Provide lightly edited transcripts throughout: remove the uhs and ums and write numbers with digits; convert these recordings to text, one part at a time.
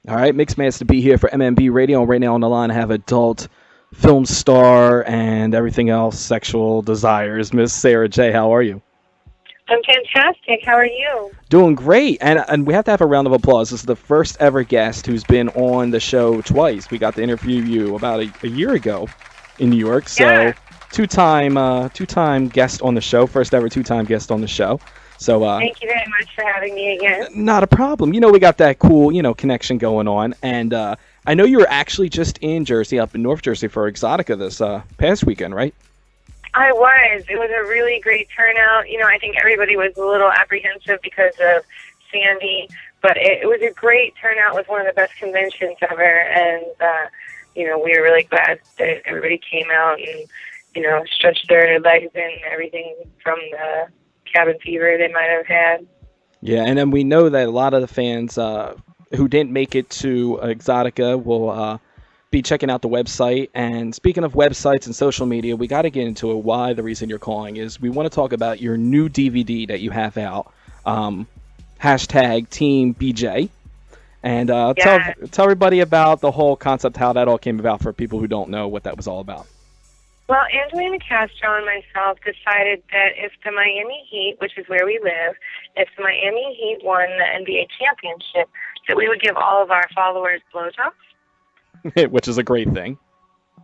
All right, Mixed Master B here for MMB Radio. And right now on the line, I have adult film star and everything else, sexual desires, Miss Sarah J. How are you? I'm fantastic. How are you? Doing great. And we have to have a round of applause. This is the first ever guest who's been on the show twice. We got to interview you about a year ago in New York. So Yeah. two-time guest on the show, first ever two-time guest on the show. So Thank you very much for having me again. not a problem. You know, we got that cool, connection going on. And I know you were actually just in Jersey, up in North Jersey for Exotica this past weekend, right? I was. It was a really great turnout. I think everybody was a little apprehensive because of Sandy, but it was a great turnout. It was one of the best conventions ever, and we were really glad that everybody came out and stretched their legs and everything from the cabin fever they might have had. Yeah, and then we know that a lot of the fans who didn't make it to Exotica will be checking out the website. And speaking of websites and social media, we got to get into it. Why the reason you're calling is we want to talk about your new DVD that you have out, hashtag Team BJ. And tell everybody about the whole concept, how that all came about for people who don't know what that was all about. Well, Angelina Castro and myself decided that if the Miami Heat, which is where we live, if the Miami Heat won the NBA championship, that we would give all of our followers blowjobs. Which is a great thing.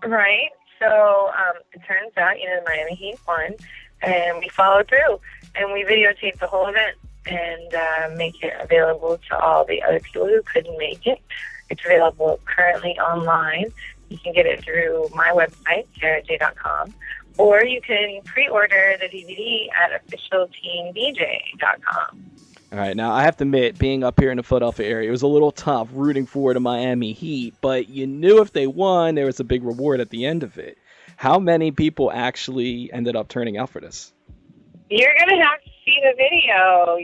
Right. So it turns out, the Miami Heat won, and we followed through, and we videotaped the whole event and make it available to all the other people who couldn't make it. It's available currently online. You can get it through my website, saraj.com, or you can pre-order the DVD at officialteambj.com. All right, now I have to admit, being up here in the Philadelphia area, it was a little tough rooting for the Miami Heat, but you knew if they won, there was a big reward at the end of it. How many people actually ended up turning out for this? You're going to have to see the video.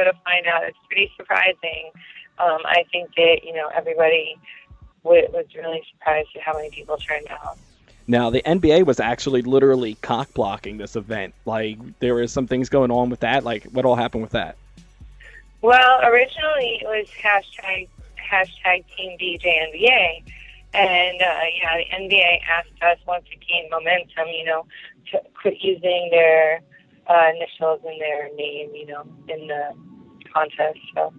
To find out. It's pretty surprising. I think that, everybody was really surprised at how many people turned out. Now, the NBA was actually literally cock-blocking this event. Like, there were some things going on with that. Like, what all happened with that? Well, originally it was hashtag Team DJ NBA. And, the NBA asked us, once it gained momentum, to quit using their initials in their name, in the contest. So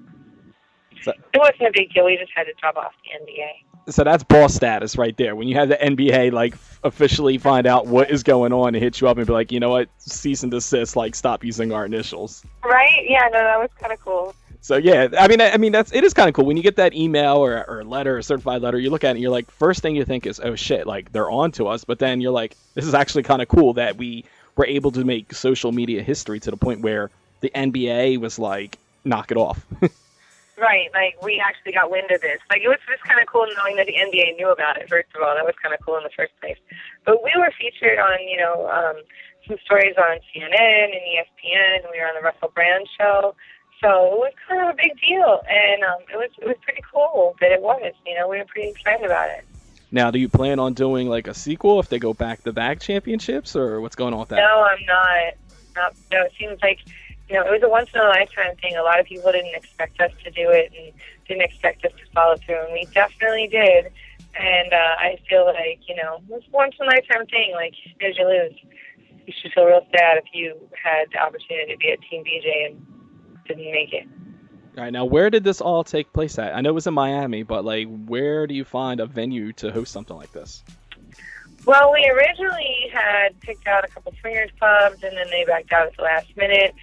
it wasn't a big deal. We just had to drop off the NBA. So that's boss status right there. When you have the NBA officially find out what is going on and hit you up and be like, you know what, cease and desist, stop using our initials. Right? Yeah, no, that was kind of cool. So yeah, I mean it is kind of cool when you get that email or letter, or certified letter. You look at it and you're like, first thing you think is, oh shit, they're on to us. But then you're like, this is actually kind of cool that we were able to make social media history to the point where the NBA was like, knock it off. Right, we actually got wind of this. It was just kind of cool knowing that the NBA knew about it, first of all. That was kind of cool in the first place. But we were featured on, some stories on CNN and ESPN, and we were on the Russell Brand show. So it was kind of a big deal, and it was pretty cool that it was. We were pretty excited about it. Now, do you plan on doing, a sequel if they go back-to-back championships, or what's going on with that? No, I'm not. No, it seems like... it was a once-in-a-lifetime thing. A lot of people didn't expect us to do it and didn't expect us to follow through, and we definitely did. And I feel like, it was a once-in-a-lifetime thing. As you lose, you should feel real sad if you had the opportunity to be at Team BJ and didn't make it. All right, now where did this all take place at? I know it was in Miami, but, where do you find a venue to host something like this? Well, we originally had picked out a couple swingers pubs, and then they backed out at the last minute.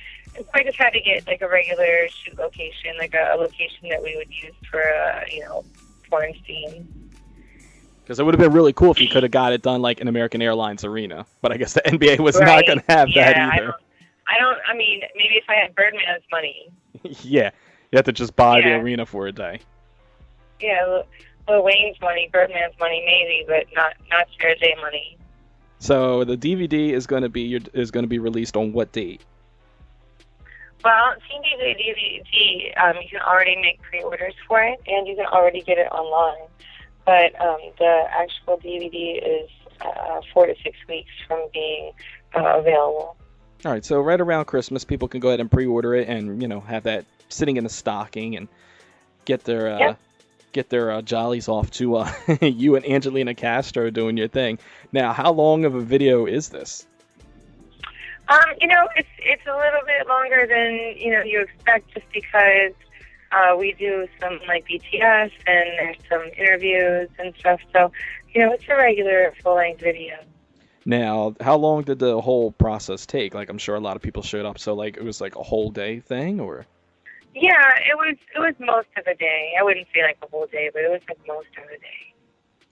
We just had to get a regular shoot location, a location that we would use for porn scene. Because it would have been really cool if you could have got it done in American Airlines Arena, but I guess the NBA was not going to have that either. I mean, maybe if I had Birdman's money. Yeah, you have to just buy the arena for a day. Yeah, Lil Wayne's money, Birdman's money, maybe, but not Sarah J money. So the DVD is going to be released on what date? Well, Team BJ DVD, you can already make pre-orders for it, and you can already get it online. But the actual DVD is 4 to 6 weeks from being available. All right, so right around Christmas, people can go ahead and pre-order it and, have that sitting in the stocking. And get their Yep. jollies off to you and Angelina Castro doing your thing. Now, how long of a video is this? It's a little bit longer than you expect, just because we do some like BTS and there's some interviews and stuff. So, it's a regular full-length video. Now, how long did the whole process take? Like, I'm sure a lot of people showed up, so like it was like a whole day thing, or? Yeah, it was most of the day. I wouldn't say like a whole day, but it was like most of the day.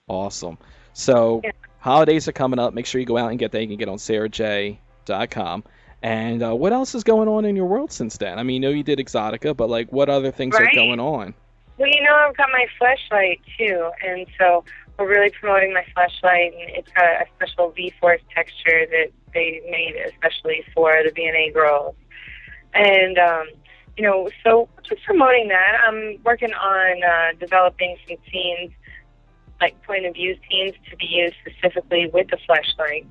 Awesome. So, Yeah. holidays are coming up. Make sure you go out and get that. You can get on sarahj.com. And what else is going on in your world since then? I mean, you did Exotica, but like, what other things are Right. going on? Well, I've got my flashlight too, and so we're really promoting my flashlight, and it's got a special V-Force texture that they made especially for the BNA girls. And so just promoting that. I'm working on developing some scenes, like point of view scenes, to be used specifically with the flashlight.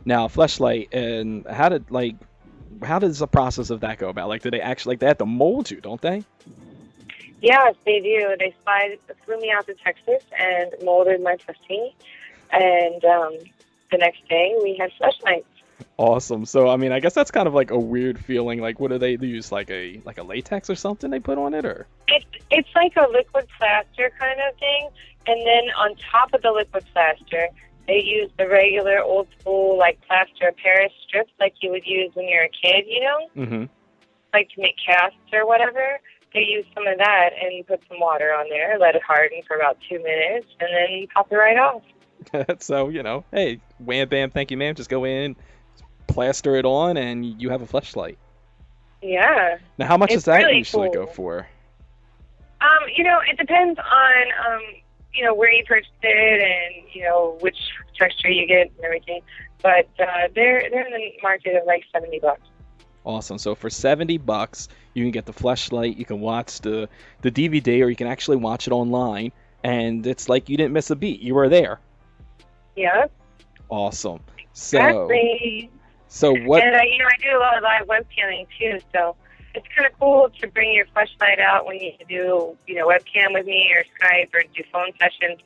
Now, fleshlight, and how does the process of that go about? Like, do they actually like they have to mold you, don't they? Yes, they do. They flew me out to Texas and molded my pussy, and the next day we had flashlights. Awesome. So, I mean, I guess that's kind of like a weird feeling. Like, what do they use? Like a latex or something they put on it, or? It's like a liquid plaster kind of thing, and then on top of the liquid plaster, they use the regular old school like plaster of Paris strips like you would use when you're a kid, Mm-hmm. like to make casts or whatever. They use some of that and put some water on there, let it harden for about 2 minutes, and then you pop it right off. So, hey, wham bam, thank you, ma'am. Just go in, plaster it on, and you have a fleshlight. Yeah. Now, how much It's does that really usually cool. go for? It depends on where you purchased it and which texture you get and everything. But they're in the market of like $70. Awesome. So for $70, you can get the fleshlight. You can watch the DVD, or you can actually watch it online, and it's like you didn't miss a beat. You were there. Yeah. Awesome. So Exactly. what? And I do a lot of live webcamming too, so it's kind of cool to bring your flashlight out when you do webcam with me or Skype or do phone sessions,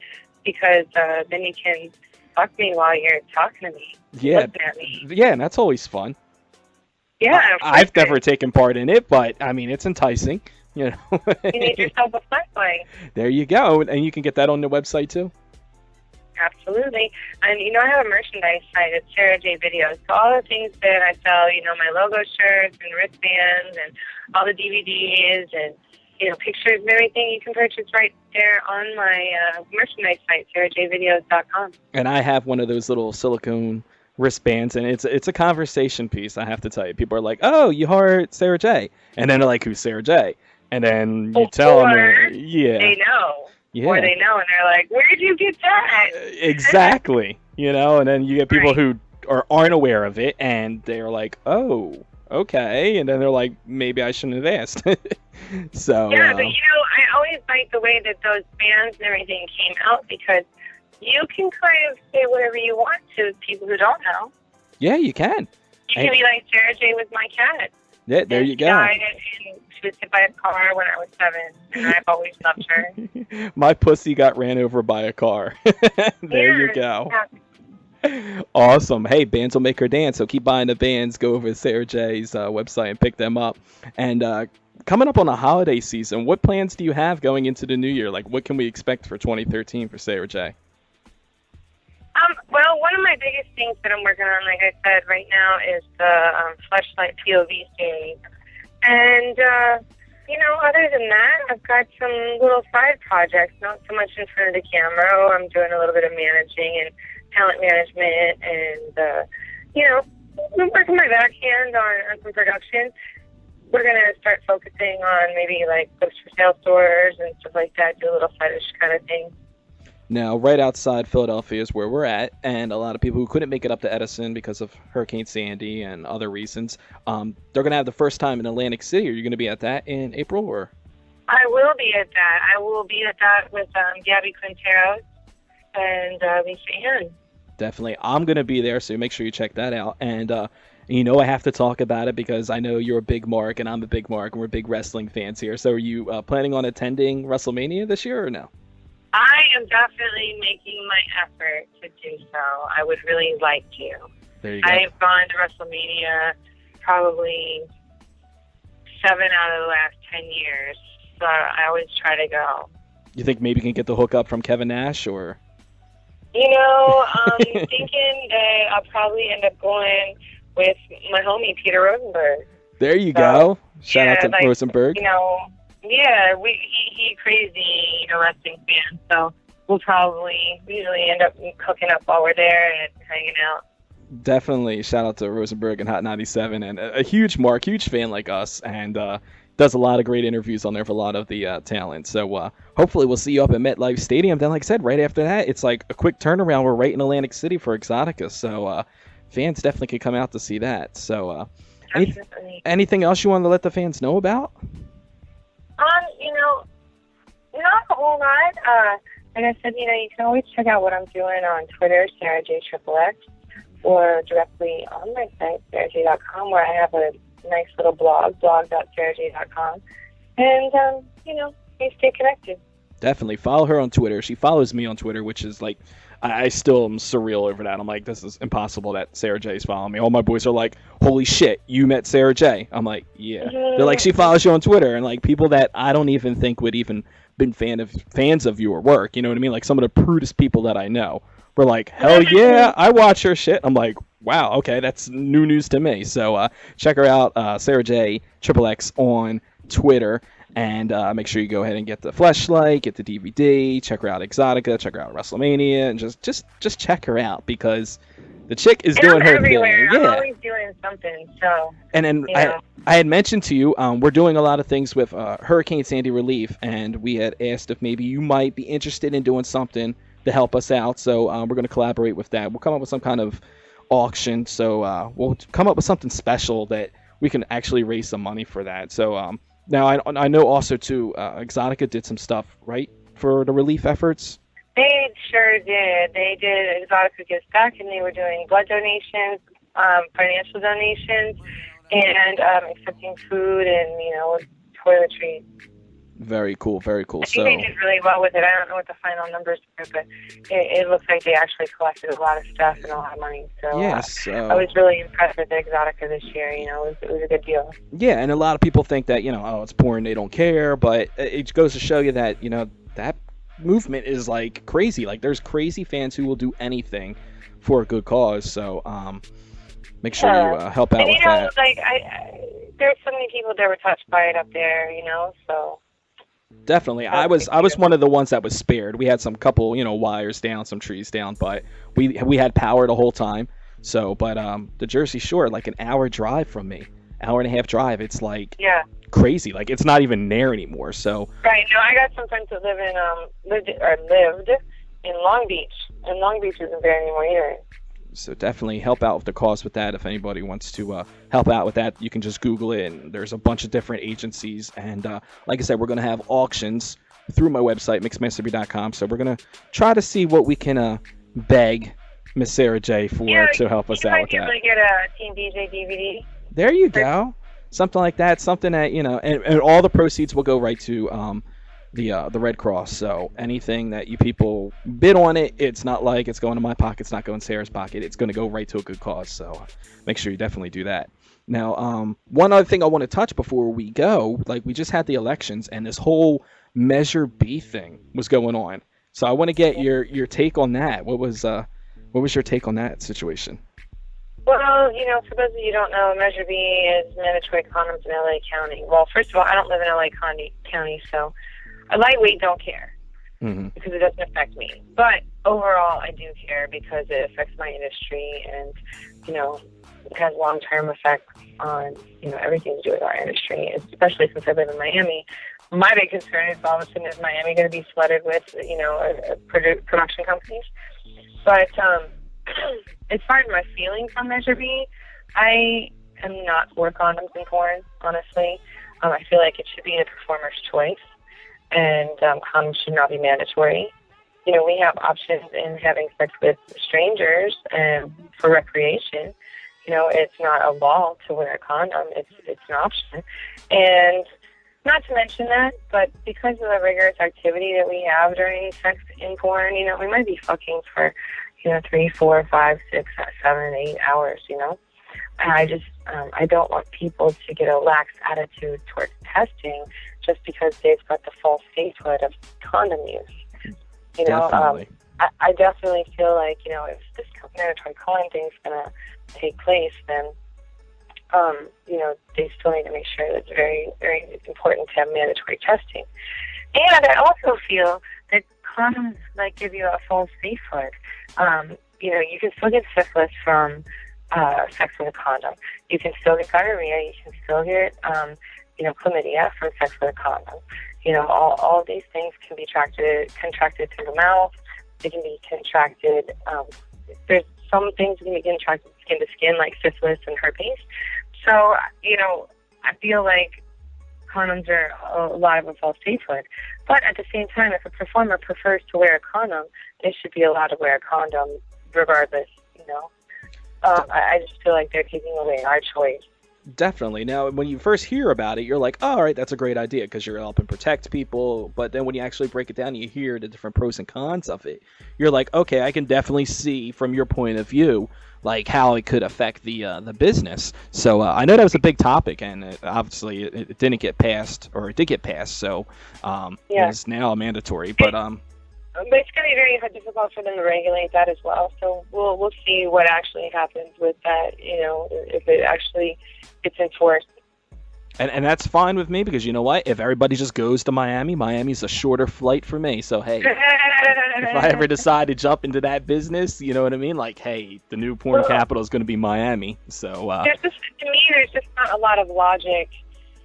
because then you can talk to me while you're talking to me, Yeah, looking at me. yeah, and that's always fun. Yeah, of I've course. never taken part in it, but I mean, it's enticing. You need yourself a flashlight. There you go, and you can get that on the website too. Absolutely. And, I have a merchandise site at Sara J Videos. So all the things that I sell, my logo shirts and wristbands and all the DVDs and, pictures and everything, you can purchase right there on my merchandise site, sarahjvideos.com. And I have one of those little silicone wristbands, and it's a conversation piece. I have to tell you, people are like, "Oh, you heard Sarah J," and then they're like, "Who's Sarah J?" And then you tell them, yeah, They know. yeah, Or they know, and they're like, where'd you get that? exactly. And then you get people Right. who aren't aware of it, and they're like, "Oh, okay," and then they're like, "Maybe I shouldn't have asked." So Yeah, but I always like the way that those bands and everything came out, because you can kind of say whatever you want to people who don't know. yeah, you can. You can be like, Sarah J was my cat. Yeah, there you She go. died and she was hit by a car when I was 7, and I've always loved her. My pussy got ran over by a car. There you go. Yeah. Awesome. Hey, bands will make her dance, so keep buying the bands. Go over to Sarah J's website and pick them up. And coming up on the holiday season, what plans do you have going into the new year? Like, what can we expect for 2013 for Sarah J? Well, one of my biggest things that I'm working on, like I said, right now is the Fleshlight POV series. And, other than that, I've got some little side projects, not so much in front of the camera. I'm doing a little bit of managing and talent management and, I'm working my backhand on some production. We're going to start focusing on maybe like books for sale stores and stuff like that, do a little fetish kind of thing. Now, right outside Philadelphia is where we're at, and a lot of people who couldn't make it up to Edison because of Hurricane Sandy and other reasons, they're going to have the first time in Atlantic City. Are you going to be at that in April, or? I will be at that. I will be at that with Gabby Quinteros and Lisa Ann. Definitely. I'm going to be there, so make sure you check that out. And And I have to talk about it because I know you're a big Mark and I'm a big Mark and we're big wrestling fans here. So are you planning on attending WrestleMania this year or no? I am definitely making my effort to do so. I would really like to. There you go. I've gone to WrestleMania probably 7 out of the last 10 years, so I always try to go. You think maybe you can get the hookup from Kevin Nash or? Thinking that I'll probably end up going with my homie Peter Rosenberg. There you go. Shout out to Rosenberg. He crazy, wrestling fan. So we'll probably usually end up hooking up while we're there and hanging out. Definitely. Shout out to Rosenberg and Hot 97 and a huge Mark, huge fan like us, and does a lot of great interviews on there for a lot of the talent. So hopefully we'll see you up at MetLife Stadium. Then, like I said, right after that, it's like a quick turnaround. We're right in Atlantic City for XXX. So fans definitely could come out to see that. So anything else you want to let the fans know about? Not a whole lot. Like I said, you can always check out what I'm doing on Twitter, Sara J XXX, or directly on my site, saraj.com, where I have a nice little blog.saraj.com. And, you stay connected. Definitely. Follow her on Twitter. She follows me on Twitter, which is like, I still am surreal over that. I'm like, this is impossible that Sara J is following me. All my boys are like, holy shit, you met Sara J. I'm like, yeah. Mm-hmm. They're like, she follows you on Twitter. And like people that I don't even think would even been fans of your work. You know what I mean? Like some of the prudest people that I know were like, hell yeah, I watch her shit. I'm like, wow, okay, that's new news to me. So check her out, Sara J XXX on Twitter. And make sure you go ahead and get the Fleshlight, get the DVD, check her out Exotica, check her out WrestleMania, and just check her out because the chick is doing her everywhere. thing. I'm always doing something. So. And I had mentioned to you, we're doing a lot of things with Hurricane Sandy relief, and we had asked if maybe you might be interested in doing something to help us out. So we're going to collaborate with that. We'll come up with some kind of auction. So we'll come up with something special that we can actually raise some money for that. So. Now, I know also, too, Exotica did some stuff, right, for the relief efforts? They sure did. They did Exotica Gives Back, and they were doing blood donations, financial donations, and accepting food and, toiletries. Very cool, very cool. I think they did really well with it. I don't know what the final numbers are, but it looks like they actually collected a lot of stuff and a lot of money. So yes, I was really impressed with the Exotica this year. It was a good deal. Yeah, and a lot of people think that, it's porn, they don't care, but it goes to show you that, that movement is, like, crazy. Like, there's crazy fans who will do anything for a good cause. So make sure you help out with that. There's so many people that were touched by it up there, so... Definitely. I was one of the ones that was spared. We had some couple, wires down, some trees down, but we had power the whole time. So, but the Jersey Shore, like an hour drive from me, hour and a half drive, it's like crazy. Like it's not even there anymore. So right. No, I got some friends that lived in Long Beach, and Long Beach isn't there anymore either. So definitely help out with the cause with that. If anybody wants to help out with that, you can just Google it. And there's a bunch of different agencies. And like I said, we're going to have auctions through my website, mixmasterb.com. So we're going to try to see what we can beg Miss Sara J for to help us out with that. You might be able to get a Team DJ DVD. There you go. Something like that. Something that, and all the proceeds will go right to the Red Cross. So anything that you people bid on it, it's not like it's going to my pocket, it's not going to Sarah's pocket, it's going to go right to a good cause. So make sure you definitely do that. Now, one other thing I want to touch before we go, like we just had the elections and this whole Measure B thing was going on. So I want to get your take on that. What was your take on that situation? Well, for those of you who don't know, Measure B is mandatory condoms in LA County. Well, first of all, I don't live in LA County, so a lightweight don't care because it doesn't affect me. But overall, I do care because it affects my industry and, it has long-term effects on, everything to do with our industry, especially since I live in Miami. My big concern is all of a sudden is Miami going to be flooded with, production companies. But as far as my feelings on Measure B, I am not for condoms in porn, honestly. I feel like it should be the performer's choice. And condoms should not be mandatory. We have options in having sex with strangers and for recreation. it's not a law to wear a condom. It's an option. And not to mention that, but because of the rigorous activity that we have during sex in porn, we might be fucking for, 3, 4, 5, 6, 7, 8 hours, And I don't want people to get a lax attitude towards testing just because they've got the false statehood of condom use. Definitely. I definitely feel like, if this mandatory calling thing is going to take place, then, they still need to make sure that it's very, very important to have mandatory testing. And I also feel that condoms, give you a false safehood. You can still get syphilis from sex with a condom. You can still get gonorrhea. You can still get, chlamydia from sex with a condom. All of these things can be contracted through the mouth. They can be contracted. There's some things that can be contracted skin to skin, like syphilis and herpes. So, I feel like condoms are a lot of a false safehood. But at the same time, if a performer prefers to wear a condom, they should be allowed to wear a condom regardless, I just feel like they're taking away our choice. Definitely. Now, when you first hear about it, you're like, oh, all right, that's a great idea because you're helping protect people. But then when you actually break it down and you hear the different pros and cons of it, you're like, okay, I can definitely see from your point of view, how it could affect the business. So I know that was a big topic, and obviously it didn't get passed, or it did get passed. So it's now mandatory. But it's going to be very difficult for them to regulate that as well. So we'll see what actually happens with that. If it actually gets enforced. And that's fine with me because you know what? If everybody just goes to Miami, Miami's a shorter flight for me. So, hey, if I ever decide to jump into that business, you know what I mean? Hey, the new porn capital is going to be Miami. So to me, there's just not a lot of logic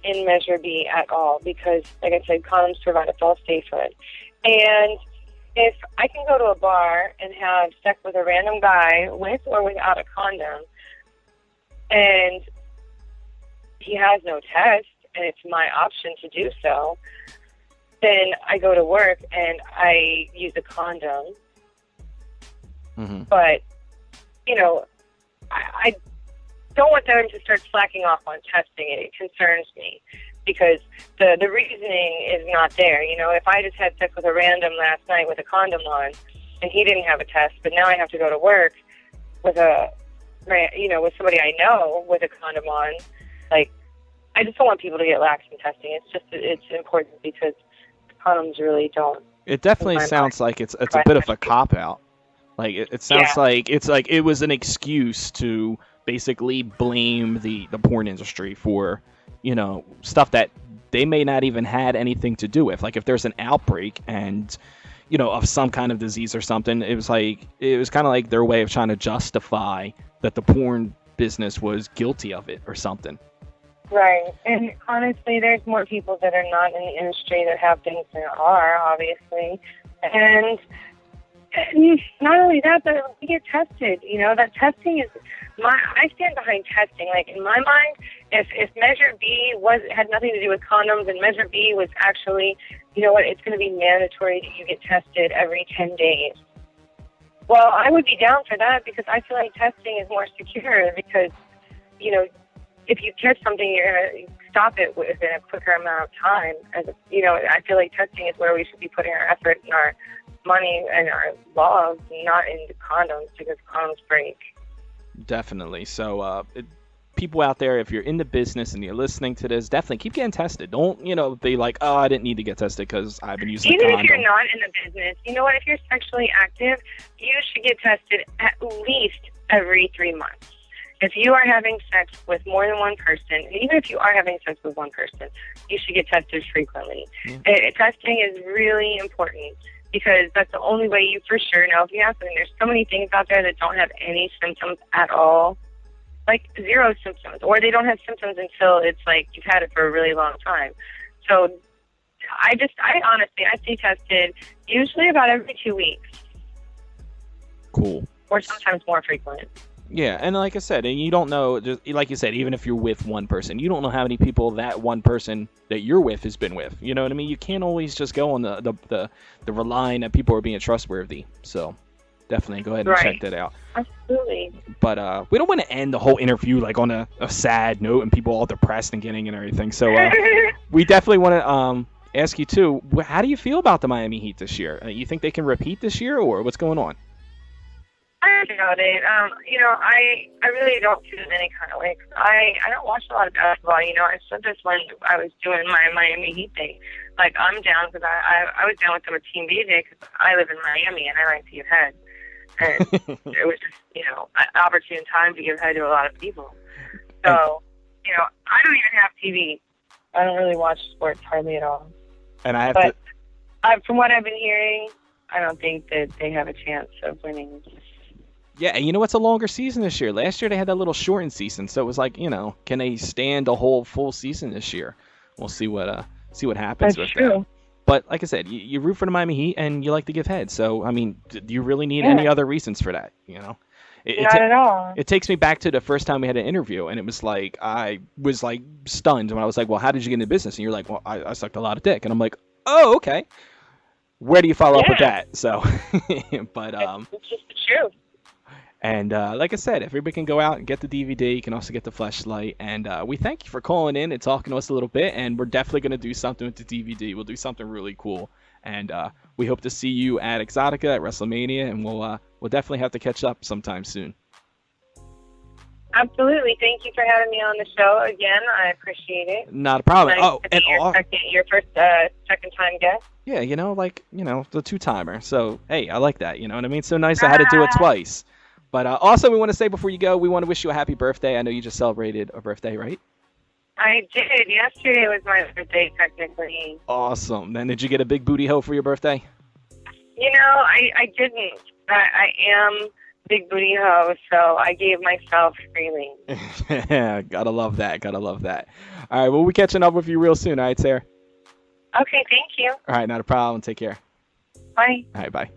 in Measure B at all because, like I said, condoms provide a false safehood. And if I can go to a bar and have sex with a random guy with or without a condom, and he has no test, and it's my option to do so, then I go to work and I use a condom. Mm-hmm. But, I don't want them to start slacking off on testing. It concerns me because the reasoning is not there. If I just had sex with a random last night with a condom on and he didn't have a test, but now I have to go to work with with somebody I know with a condom on, I just don't want people to get lax in testing. It's important because condoms really don't. It definitely sounds like it's a bit of a cop-out. It sounds like it was an excuse to basically blame the porn industry for, stuff that they may not even had anything to do with. If there's an outbreak and, of some kind of disease or something, it was kind of like their way of trying to justify that the porn business was guilty of it or something. Right. And honestly, there's more people that are not in the industry that have things than are, obviously. And not only that, but we get tested. That testing is I stand behind testing. In my mind, if Measure B had nothing to do with condoms and Measure B was actually, it's going to be mandatory that you get tested every 10 days. Well, I would be down for that because I feel like testing is more secure because, if you catch something, you're going to stop it within a quicker amount of time. I feel like testing is where we should be putting our effort and our money and our laws, not into condoms because condoms break. Definitely. So, people out there, if you're in the business and you're listening to this, definitely keep getting tested. Don't, be like, oh, I didn't need to get tested because I've been using a condom. Even if you're not in the business, if you're sexually active, you should get tested at least every 3 months. If you are having sex with more than one person, even if you are having sex with one person, you should get tested frequently. Testing is really important because that's the only way you for sure know if you have something. There's so many things out there that don't have any symptoms at all, zero symptoms, or they don't have symptoms until it's you've had it for a really long time. So I honestly stay tested usually about every 2 weeks. Cool. Or sometimes more frequent. Yeah, and like I said, and you don't know, just like you said, even if you're with one person, you don't know how many people that one person that you're with has been with. You know what I mean? You can't always just go on the relying that people are being trustworthy. So definitely go ahead and check that out. Absolutely. But we don't want to end the whole interview like on a sad note and people all depressed and getting and everything. So we definitely want to ask you too. How do you feel about the Miami Heat this year? You think they can repeat this year, or what's going on? I doubt it. I really don't feel in any kind of way. I don't watch a lot of basketball. I said this when I was doing my Miami Heat thing. Like, I'm down because I was down with them with Team BJ because I live in Miami and I like to give head. And it was just, an opportune time to give head to a lot of people. So, I don't even have TV. I don't really watch sports hardly at all. And I have but from what I've been hearing, I don't think that they have a chance of winning. Yeah, and it's a longer season this year. Last year they had that little shortened season, so it was like, can they stand a whole full season this year? We'll see what happens with that. But like I said, you root for the Miami Heat and you like to give head. So I mean, do you really need any other reasons for that? Not at all. It takes me back to the first time we had an interview, and it was like I was like stunned when I was like, "Well, how did you get into business?" And you're like, "Well, I sucked a lot of dick," and I'm like, "Oh, okay." Where do you follow up with that? So, but it's just the truth. And like I said, everybody can go out and get the DVD. You can also get the flashlight. And we thank you for calling in and talking to us a little bit. And we're definitely going to do something with the DVD. We'll do something really cool. And we hope to see you at XXX, at WrestleMania. And we'll definitely have to catch up sometime soon. Absolutely. Thank you for having me on the show again. I appreciate it. Not a problem. Nice to be your first second time guest. Yeah, the two-timer. So, hey, I like that. You know what I mean? So nice I had to do it twice. But also, we want to say before you go, we want to wish you a happy birthday. I know you just celebrated a birthday, right? I did. Yesterday was my birthday, technically. Awesome. Then did you get a big booty hoe for your birthday? I didn't. I am big booty hoe, so I gave myself freely. Yeah, gotta love that. Gotta love that. All right, well, we're catching up with you real soon. All right, Sarah? Okay, thank you. All right, not a problem. Take care. Bye. All right, bye.